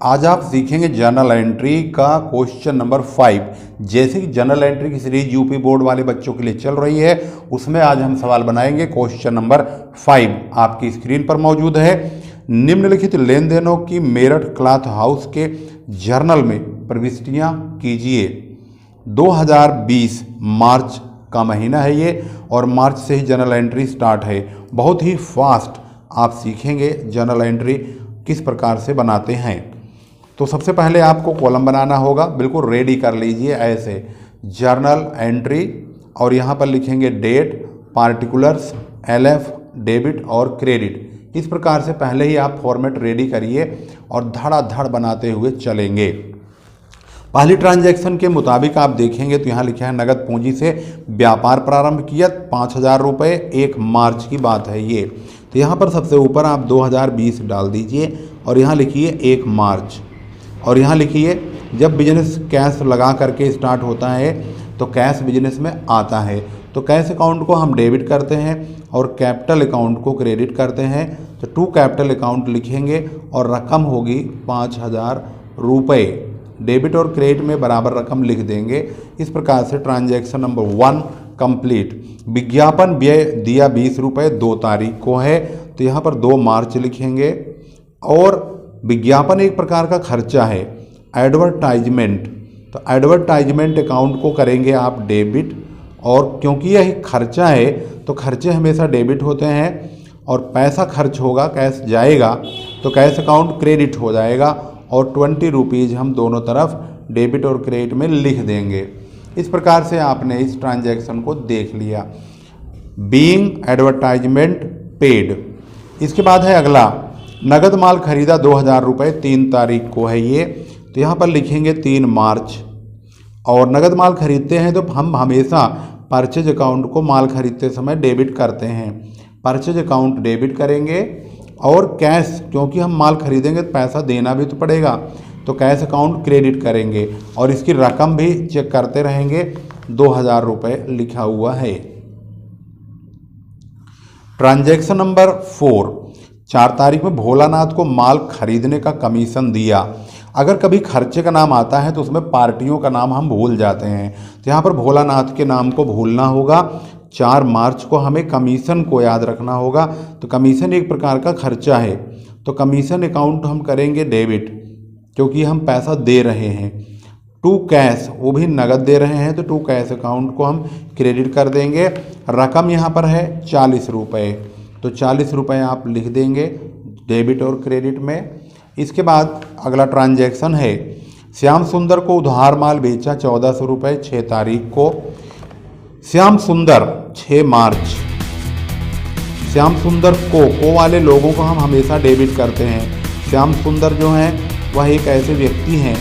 आज आप सीखेंगे जर्नल एंट्री का क्वेश्चन नंबर 5। जैसे कि जर्नल एंट्री की सीरीज यूपी बोर्ड वाले बच्चों के लिए चल रही है, उसमें आज हम सवाल बनाएंगे। क्वेश्चन नंबर 5 आपकी स्क्रीन पर मौजूद है। निम्नलिखित लेन देनों की मेरठ क्लॉथ हाउस के जर्नल में प्रविष्टियां कीजिए। 2020 मार्च का महीना है ये, और मार्च से ही जर्नल एंट्री स्टार्ट है। बहुत ही फास्ट आप सीखेंगे जर्नल एंट्री किस प्रकार से बनाते हैं। तो सबसे पहले आपको कॉलम बनाना होगा, बिल्कुल रेडी कर लीजिए ऐसे जर्नल एंट्री, और यहाँ पर लिखेंगे डेट, पार्टिकुलर्स, एलएफ, डेबिट और क्रेडिट। इस प्रकार से पहले ही आप फॉर्मेट रेडी करिए और धड़ाधड़ बनाते हुए चलेंगे। पहली ट्रांजैक्शन के मुताबिक आप देखेंगे तो यहाँ लिखा है नगद पूंजी से व्यापार प्रारंभ किया 5,000 रुपये, 1 मार्च की बात है ये। तो यहाँ पर सबसे ऊपर आप 2020 डाल दीजिए और यहाँ लिखिए 1 मार्च, और यहाँ लिखिए जब बिजनेस कैश लगा करके स्टार्ट होता है तो कैश बिजनेस में आता है, तो कैश अकाउंट को हम डेबिट करते हैं और कैपिटल अकाउंट को क्रेडिट करते हैं। तो टू कैपिटल अकाउंट लिखेंगे और रकम होगी 5,000 रुपये। डेबिट और क्रेडिट में बराबर रकम लिख देंगे। इस प्रकार से ट्रांजैक्शन नंबर 1 कंप्लीट। विज्ञापन व्यय दिया 20 रुपये, 2 तारीख को है, तो यहाँ पर 2 मार्च लिखेंगे। और विज्ञापन एक प्रकार का खर्चा है, एडवर्टाइजमेंट, तो एडवर्टाइजमेंट अकाउंट को करेंगे आप डेबिट, और क्योंकि यह खर्चा है तो खर्चे हमेशा डेबिट होते हैं, और पैसा खर्च होगा, कैश जाएगा तो कैश अकाउंट क्रेडिट हो जाएगा, और 20 रुपीज़ हम दोनों तरफ डेबिट और क्रेडिट में लिख देंगे। इस प्रकार से आपने इस ट्रांजैक्शन को देख लिया। Being advertisement paid. इसके बाद है अगला, नगद माल खरीदा 2,000 रुपये, 3 तारीख को है ये, तो यहाँ पर लिखेंगे 3 मार्च। और नगद माल खरीदते हैं तो हम हमेशा परचेज अकाउंट को माल खरीदते समय डेबिट करते हैं, परचेज अकाउंट डेबिट करेंगे। और कैश, क्योंकि हम माल खरीदेंगे तो पैसा देना भी तो पड़ेगा, तो कैश अकाउंट क्रेडिट करेंगे, और इसकी रकम भी चेक करते रहेंगे, 2,000 रुपये लिखा हुआ है। ट्रांजैक्शन नंबर 4, 4 तारीख में भोलानाथ को माल खरीदने का कमीशन दिया। अगर कभी खर्चे का नाम आता है तो उसमें पार्टियों का नाम हम भूल जाते हैं, तो यहाँ पर भोलानाथ के नाम को भूलना होगा। 4 मार्च को हमें कमीशन को याद रखना होगा, तो कमीशन एक प्रकार का खर्चा है, तो कमीशन अकाउंट हम करेंगे डेबिट, क्योंकि हम पैसा दे रहे हैं। टू कैश, वो भी नगद दे रहे हैं, तो टू कैश अकाउंट को हम क्रेडिट कर देंगे। रकम यहाँ पर है 40 रुपये, तो 40 रुपये आप लिख देंगे डेबिट और क्रेडिट में। इसके बाद अगला ट्रांजैक्शन है, श्याम सुंदर को उधार माल बेचा 1,400 रुपये, 6 तारीख को। श्याम सुंदर 6 मार्च। श्याम सुंदर को वाले लोगों को हम हमेशा डेबिट करते हैं। श्याम सुंदर जो हैं वह एक ऐसे व्यक्ति हैं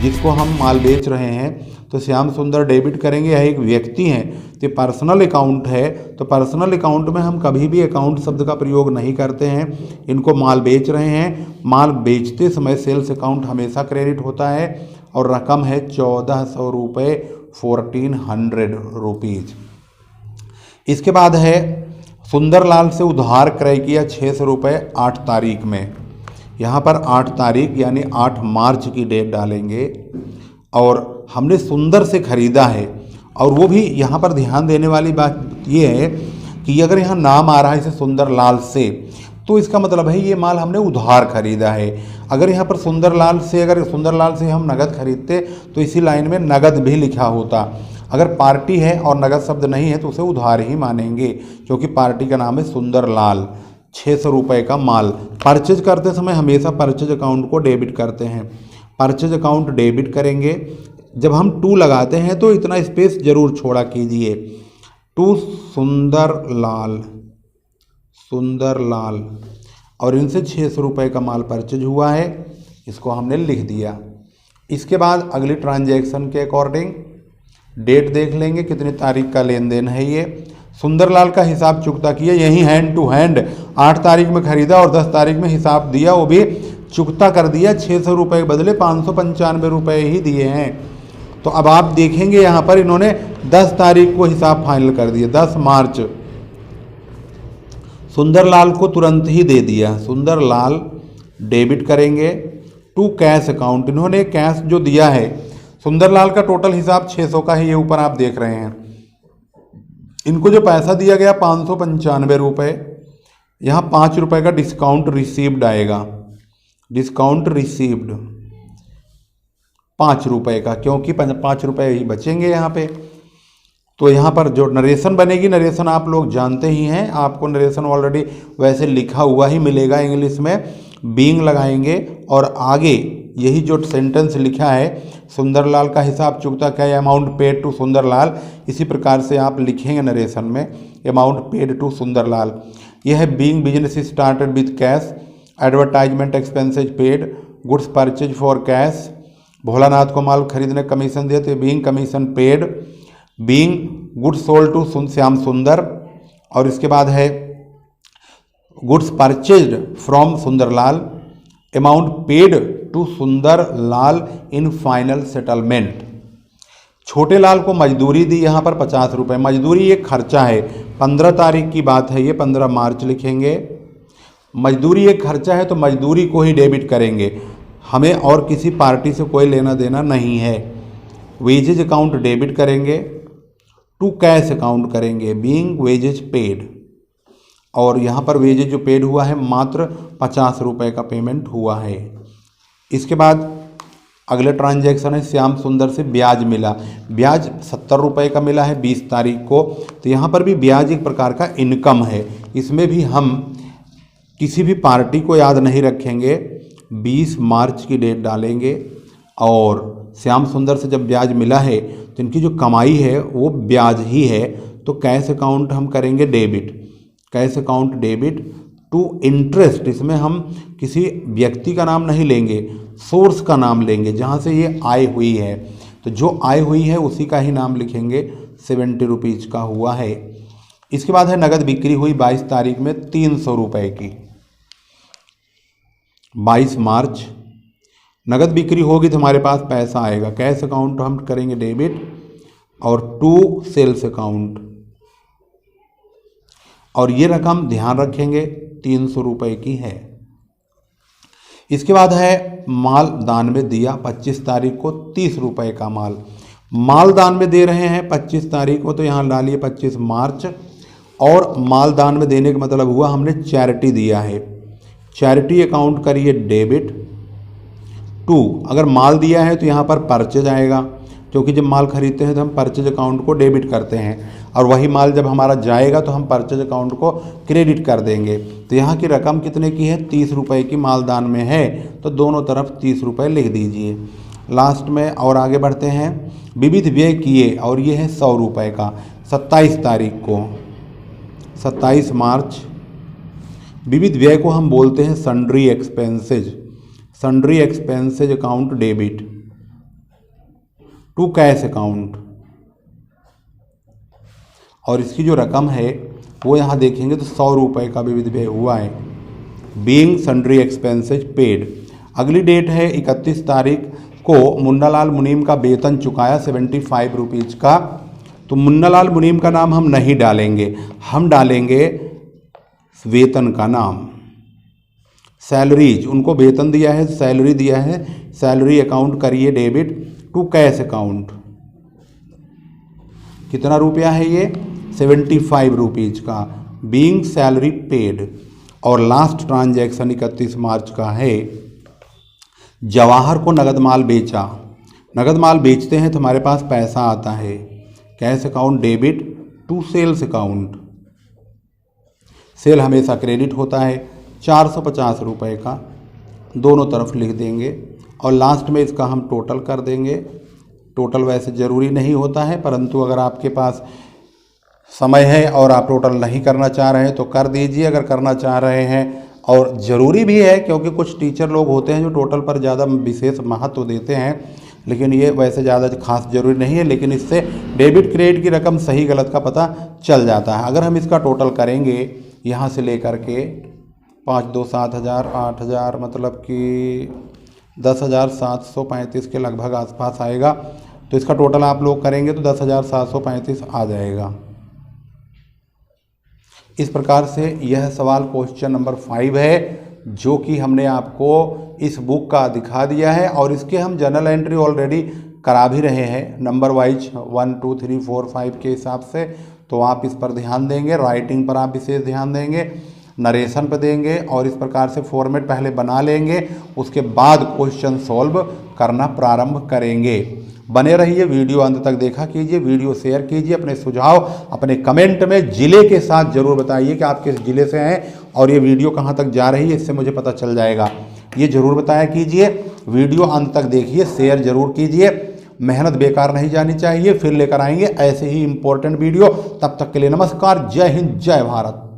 जिसको हम माल बेच रहे हैं, तो श्याम सुंदर डेबिट करेंगे। यह एक व्यक्ति हैं, तो पर्सनल अकाउंट है, तो पर्सनल अकाउंट में हम कभी भी अकाउंट शब्द का प्रयोग नहीं करते हैं। इनको माल बेच रहे हैं, माल बेचते समय सेल्स अकाउंट हमेशा क्रेडिट होता है, और रकम है 1,400 रुपये, 1,400 रुपीज़। इसके बाद है सुंदरलाल से उधार क्रय किया 600 रुपये, 8 तारीख में। यहाँ पर 8 तारीख यानी 8 मार्च की डेट डालेंगे, और हमने सुंदर से ख़रीदा है। और वो भी यहाँ पर ध्यान देने वाली बात ये है कि अगर यहाँ नाम आ रहा है इसे सुंदरलाल से, तो इसका मतलब है ये माल हमने उधार खरीदा है। अगर यहाँ पर सुंदरलाल से हम नगद खरीदते तो इसी लाइन में नगद भी लिखा होता। अगर पार्टी है और नगद शब्द नहीं है तो उसे उधार ही मानेंगे, क्योंकि पार्टी का नाम है सुंदरलाल। 600 रुपये का माल परचेज करते समय हमेशा परचेज अकाउंट को डेबिट करते हैं, परचेज अकाउंट डेबिट करेंगे। जब हम टू लगाते हैं तो इतना स्पेस जरूर छोड़ा कीजिए। टू सुंदरलाल, सुंदरलाल, और इनसे 600 रुपये का माल परचेज हुआ है, इसको हमने लिख दिया। इसके बाद अगली ट्रांजैक्शन के अकॉर्डिंग डेट देख लेंगे कितनी तारीख का लेन देन है ये। सुंदरलाल का हिसाब चुकता किया, यही हैंड टू हैंड 8 तारीख में खरीदा और 10 तारीख में हिसाब दिया, वो भी चुकता कर दिया। 600 रुपये के बदले 595 रुपये ही दिए हैं। तो अब आप देखेंगे यहाँ पर इन्होंने 10 तारीख को हिसाब फाइनल कर दिया, 10 मार्च। सुंदरलाल को तुरंत ही दे दिया। सुंदरलाल डेबिट करेंगे, टू कैश अकाउंट। इन्होंने कैश जो दिया है, सुंदरलाल का टोटल हिसाब 600 का है, ये ऊपर आप देख रहे हैं। इनको जो पैसा दिया गया 595 रुपये, यहाँ 5 रुपये का डिस्काउंट रिसीव्ड आएगा, डिस्काउंट रिसीव्ड 5 रुपये का, क्योंकि 5 रुपये ही बचेंगे यहाँ पे। तो यहाँ पर जो नरेशन बनेगी, नरेशन आप लोग जानते ही हैं, आपको नरेशन ऑलरेडी वैसे लिखा हुआ ही मिलेगा इंग्लिश में, बीइंग लगाएंगे और आगे यही जो सेंटेंस लिखा है, सुंदरलाल का हिसाब चुकता क्या, अमाउंट पेड टू सुंदरलाल, इसी प्रकार से आप लिखेंगे नरेशन में, अमाउंट पेड टू सुंदरलाल। यह है being business started with cash, advertisement expenses paid, goods purchase for cash, Bholanath को माल खरीदने कमीशन दिए तो being commission paid, being goods sold to Shyam Sundar, और इसके बाद है goods purchased from Sundarlal, amount paid to Sundarlal in final settlement. Chhote Lal को मजदूरी दी यहाँ पर 50 रुपये, मजदूरी एक खर्चा है, 15 तारीख की बात है ये, 15 मार्च लिखेंगे। मजदूरी एक खर्चा है तो मजदूरी को ही डेबिट करेंगे, हमें और किसी पार्टी से कोई लेना देना नहीं है। वेजेज अकाउंट डेबिट करेंगे, टू कैश अकाउंट करेंगे, बीइंग वेजेज पेड, और यहाँ पर वेजेज जो पेड हुआ है मात्र 50 रुपये का पेमेंट हुआ है। इसके बाद अगले ट्रांजैक्शन है श्याम सुंदर से ब्याज मिला, ब्याज 70 रुपये का मिला है 20 तारीख को, तो यहाँ पर भी ब्याज एक प्रकार का इनकम है, इसमें भी हम किसी भी पार्टी को याद नहीं रखेंगे, 20 मार्च की डेट डालेंगे। और श्याम सुंदर से जब ब्याज मिला है तो इनकी जो कमाई है वो ब्याज ही है, तो कैश अकाउंट हम करेंगे debit, cash account debit to interest. इसमें हम किसी व्यक्ति का नाम नहीं लेंगे, सोर्स का नाम लेंगे जहाँ से ये आय हुई है, तो जो आय हुई है उसी का ही नाम लिखेंगे, 70 रुपीज़ का हुआ है। इसके बाद है नगद बिक्री हुई 22 तारीख में 300 रुपये की, 22 मार्च नगद बिक्री होगी तो हमारे पास पैसा आएगा, कैश अकाउंट हम करेंगे डेबिट और टू सेल्स अकाउंट, और ये रकम ध्यान रखेंगे 300 रुपये की है। इसके बाद है माल दान में दिया 25 तारीख को 30 रुपये का माल, माल दान में दे रहे हैं 25 तारीख को, तो यहाँ डालिए 25 मार्च, और माल दान में देने का मतलब हुआ हमने चैरिटी दिया है, चैरिटी अकाउंट करिए डेबिट टू, अगर माल दिया है तो यहाँ पर परचेज आएगा, क्योंकि जब माल खरीदते हैं तो हम परचेज अकाउंट को डेबिट करते हैं, और वही माल जब हमारा जाएगा तो हम परचेज अकाउंट को क्रेडिट कर देंगे। तो यहाँ की रकम कितने की है, 30 रुपये की मालदान में है, तो दोनों तरफ 30 रुपये लिख दीजिए लास्ट में। और आगे बढ़ते हैं, विविध व्यय किए, और ये है 100 रुपये का 27 तारीख को, 27 मार्च। विविध व्यय को हम बोलते हैं sundry expenses, sundry expenses account debit to cash account, और इसकी जो रकम है वो यहाँ देखेंगे तो 100 रुपये का विविध व्यय हुआ है, बीइंग सन्ड्री एक्सपेंसेज पेड। अगली डेट है 31 तारीख को मुन्नालाल मुनीम का वेतन चुकाया 75 रुपीज़ का, तो मुन्नालाल मुनीम का नाम हम नहीं डालेंगे, हम डालेंगे वेतन का नाम, सैलरीज, उनको वेतन दिया है, सैलरी दिया है, सैलरी अकाउंट करिए डेबिट टू कैश अकाउंट। कितना रुपया है ये, 75 रुपीज़ का, बीइंग सैलरी पेड। और लास्ट ट्रांजैक्शन 31 मार्च का है, जवाहर को नगद माल बेचा, नगद माल बेचते हैं तो हमारे पास पैसा आता है, cash account debit to sales account, sale हमेशा क्रेडिट होता है, 450 रुपये का, दोनों तरफ लिख देंगे, और लास्ट में इसका हम टोटल कर देंगे। टोटल वैसे ज़रूरी नहीं होता है, परंतु अगर आपके पास समय है और आप टोटल नहीं करना चाह रहे हैं तो कर दीजिए, अगर करना चाह रहे हैं, और ज़रूरी भी है क्योंकि कुछ टीचर लोग होते हैं जो टोटल पर ज़्यादा विशेष महत्व देते हैं, लेकिन ये वैसे ज़्यादा खास जरूरी नहीं है, लेकिन इससे डेबिट क्रेडिट की रकम सही गलत का पता चल जाता है। अगर हम इसका टोटल करेंगे यहाँ से लेकर के 5 2 7,000 8,000 मतलब कि 10,735 के लगभग आसपास आएगा, तो इसका टोटल आप लोग करेंगे तो 10,735 आ जाएगा। इस प्रकार से यह सवाल क्वेश्चन नंबर 5 है जो कि हमने आपको इस बुक का दिखा दिया है, और इसके हम जर्नल एंट्री ऑलरेडी करा भी रहे हैं नंबर वाइज 1 2 3 4 5 के हिसाब से। तो आप इस पर ध्यान देंगे, राइटिंग पर आप विशेष ध्यान देंगे, नरेशन पर देंगे, और इस प्रकार से फॉर्मेट पहले बना लेंगे, उसके बाद क्वेश्चन सॉल्व करना प्रारंभ करेंगे। बने रहिए, वीडियो अंत तक देखा कीजिए, वीडियो शेयर कीजिए, अपने सुझाव अपने कमेंट में जिले के साथ जरूर बताइए कि आप किस जिले से हैं और ये वीडियो कहाँ तक जा रही है, इससे मुझे पता चल जाएगा। ये जरूर बताया कीजिए, वीडियो अंत तक देखिए, शेयर जरूर कीजिए, मेहनत बेकार नहीं जानी चाहिए। फिर लेकर आएंगे ऐसे ही इंपॉर्टेंट वीडियो, तब तक के लिए नमस्कार, जय हिंद, जय भारत।